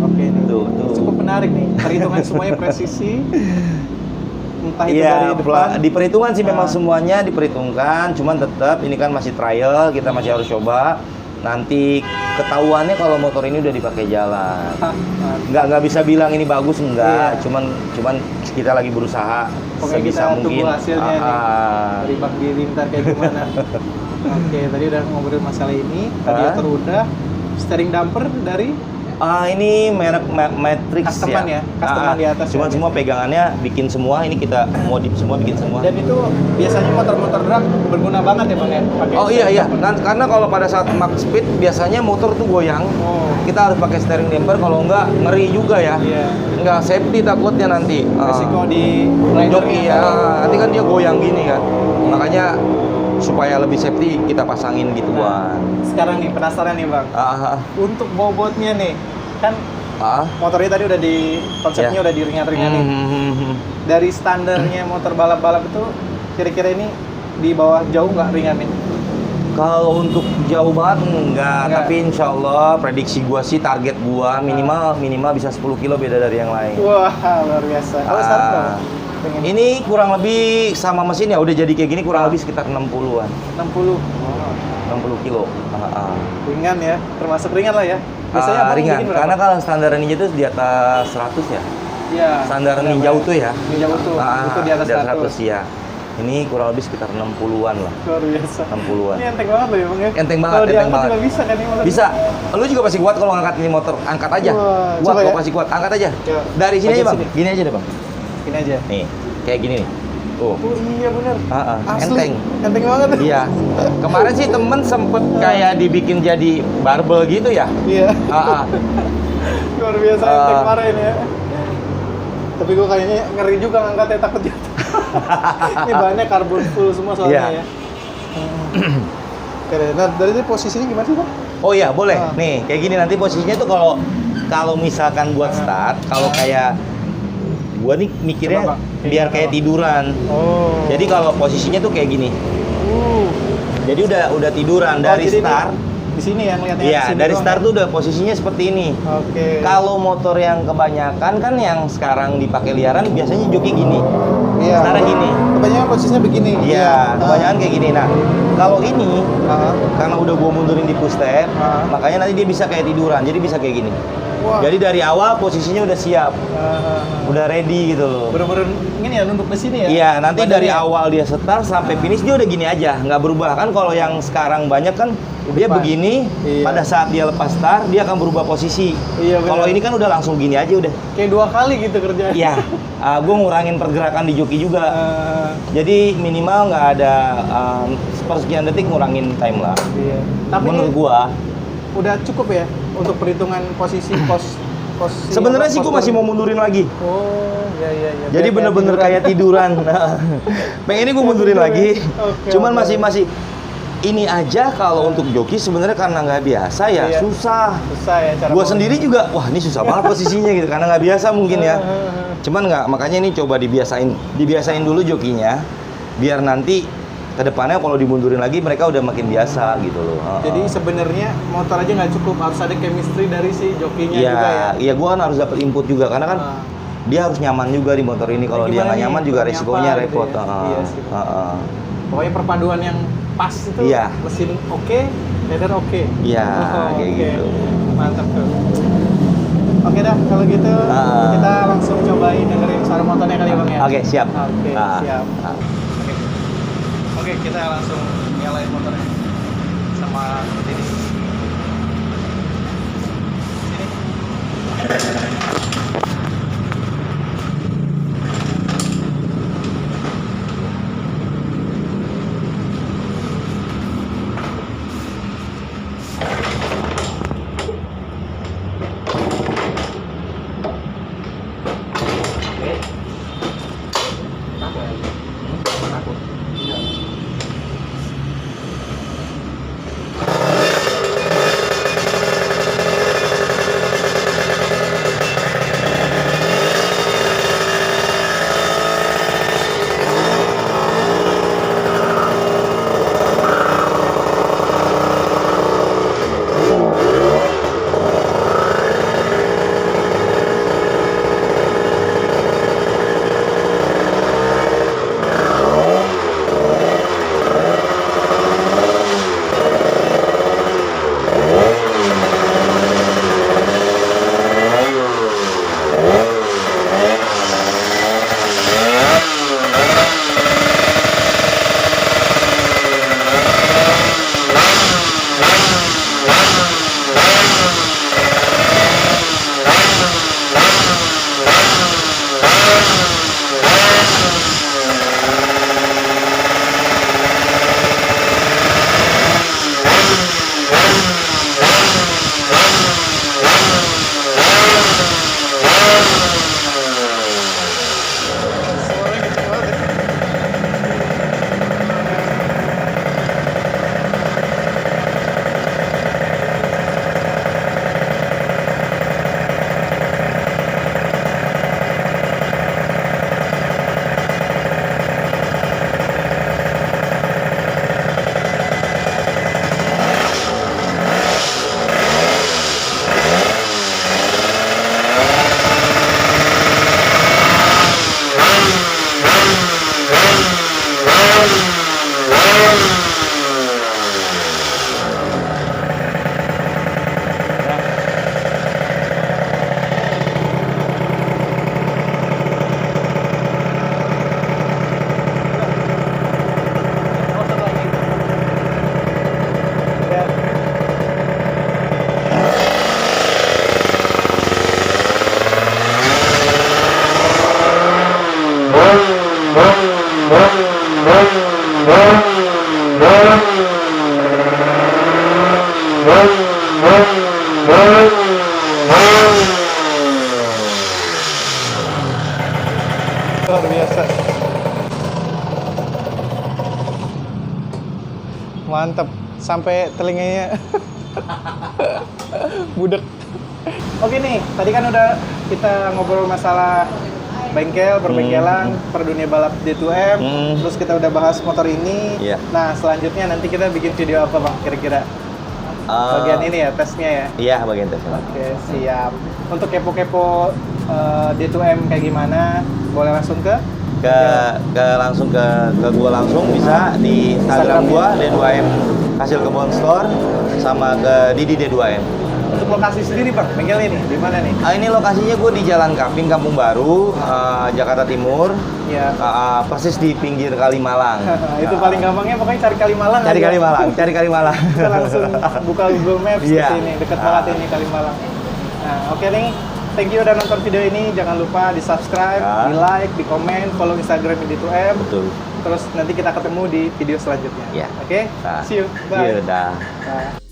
Oke, nih. Tuh. Cukup menarik nih. Perhitungan semuanya presisi. Entah itu dari depan. Di perhitungan sih memang semuanya diperhitungkan. Cuman tetap ini kan masih trial, kita masih harus coba. Nanti ketahuannya kalau motor ini udah dipakai jalan. Nggak bisa bilang ini bagus enggak. Cuman kita lagi berusaha pokoknya sebisa kita mungkin. Tunggu hasilnya nih. Dari Bang Giri ntar kayak gimana. Oke, tadi udah ngobrol masalah ini. Radiator udah. Steering damper dari ini merek Matrix customan ya, customan di atas. Cuman semua pegangannya bikin semua, ini kita modif semua, bikin semua. Dan itu biasanya motor-motor drag berguna banget ya bang ya? Iya. Karena kalau pada saat max speed biasanya motor tuh goyang. Kita harus pakai steering damper, kalau enggak ngeri juga ya. Enggak safety takutnya nanti. Resiko di joki ya, nanti kan dia goyang gini kan. Makanya supaya lebih safety kita pasangin gituan. Sekarang nih penasaran nih bang. Untuk bobotnya nih, kan motornya tadi udah konsepnya udah diringan-ringanin. Dari standarnya motor balap-balap itu kira-kira ini di bawah jauh nggak ringan nih? Kalau untuk jauh banget enggak, tapi insya Allah prediksi gua sih target gua minimal bisa 10 kilo beda dari yang lain. Wah luar biasa. Kalau sekarang ini kurang lebih sama mesin ya udah jadi kayak gini kurang lebih sekitar 60-an. 60 kilo. Ringan ya, termasuk ringan lah ya. Biasanya ringan, karena kalau standar Ninja itu di atas 100 ya. Iya. Standar Ninja Auto ya. Ninja Auto. Itu di atas 100 ya. Ini kurang lebih sekitar 60-an lah. Luar biasa. 60-an. Ini enteng banget loh ya bang ya. Enteng banget, kalau enteng banget. Juga bisa kan ini motor? Bisa. Lu juga pasti kuat kalau ngangkat ini motor. Angkat aja. Kuat, lo pasti kuat. Angkat aja. Dari sini aja bang. Gini aja deh bang. Gini aja. Nih, kayak gini nih. Oh iya bener. Enteng. Enteng banget. Iya. Kemarin sih temen sempet kayak dibikin jadi barbel gitu ya. Iya. Luar biasa enteng parah ini ya. Tapi gue kayaknya ngeri juga ngangkatnya, takut jatuh. Ini bahannya karbon full semua soalnya ya. Nah dari ini posisinya gimana sih bang? Oh iya boleh. Nih kayak gini nanti posisinya tuh kalau misalkan buat start, kalau kayak gua nih mikirnya biar kayak tiduran. Jadi kalau posisinya tuh kayak gini. Jadi udah tiduran dari start. Di sini yang lihatnya. Iya, dari start tuh udah posisinya seperti ini. Kalau motor yang kebanyakan kan yang sekarang dipakai liaran biasanya joki gini. Iya. Sekarang gini. Kebanyakan posisinya begini. Iya, kebanyakan kayak gini. Nah, kalau ini karena udah gua mundurin di push step, makanya nanti dia bisa kayak tiduran. Jadi bisa kayak gini. Jadi dari awal posisinya udah siap. Udah ready gitu loh. Bener-bener ini ya nunduk ke sini ya? Iya, nanti dari awal dia start sampai finish dia udah gini aja, nggak berubah. Kan kalau yang sekarang banyak kan dia begini, pada saat dia lepas start dia akan berubah posisi. Kalau ini kan udah langsung gini aja udah. Kayak 2 kali gitu kerjanya. Iya, gue ngurangin pergerakan di joki juga. Jadi minimal nggak ada sepersekian detik ngurangin time lah. Tapi menurut gua udah cukup ya untuk perhitungan posisi sebenarnya sih gua masih mau mundurin lagi. Iya. Jadi bener-bener kayak tiduran. Pengen ini gua mundurin lagi. Cuman masih ini aja kalau untuk joki sebenarnya karena nggak biasa ya Iya. susah. Susah ya cara. Gua sendiri juga, wah ini susah banget posisinya gitu karena nggak biasa mungkin ya. Cuman nggak, makanya ini coba dibiasain dulu jokinya, biar nanti kedepannya kalau dimundurin lagi mereka udah makin biasa gitu loh. Jadi sebenarnya motor aja nggak cukup, harus ada chemistry dari si jokinya Iya, juga ya. iya gua kan harus dapat input juga karena kan dia harus nyaman juga di motor ini. Kalau dia Gimana nggak nih, nyaman juga kurangnya resikonya apa gitu repot. ya? Iya sih. Pokoknya perpaduan yang pas itu, Iya. mesin oke, header oke. Iya, kayak oke. gitu. Mantap tuh. Oke dah, kalau gitu kita langsung cobain dengerin suara motornya kali ya Bang ya. Oke, siap. Oke, siap. Ah. Oke, kita langsung nyalain motornya sama ini. Luar biasa. Mantap, sampai telinganya budek. Oke nih, tadi kan udah kita ngobrol masalah bengkel, perbengkelan, per dunia balap D2M, terus kita udah bahas motor ini. Iya. Nah, selanjutnya nanti kita bikin video apa Bang kira-kira? Bagian ini ya, tesnya ya? Iya, bagian tesnya. Oke, siap. Untuk kepo-kepo D2M kayak gimana, boleh langsung ke langsung ke gua langsung bisa di Instagram gua D2M Hasil Kebon Store sama ke Didi D2M. Untuk lokasi sendiri Bang, bengkel ini di mana nih? Ini lokasinya gua di Jalan Kaping, Kampung Baru, Jakarta Timur. Ya. Persis di pinggir Kalimalang. Itu paling gampangnya pokoknya cari Kalimalang. Cari aja. Kalimalang. Kita langsung buka Google Maps Iya. ke sini, deket banget ini Kalimalang. Nah, oke nih. Thank you udah nonton video ini. Jangan lupa di subscribe, di like, di komen, follow Instagram D2M. Betul. Terus nanti kita ketemu di video selanjutnya. Iya. Oke? Nah, See you. Bye. Iya, dah. Bye.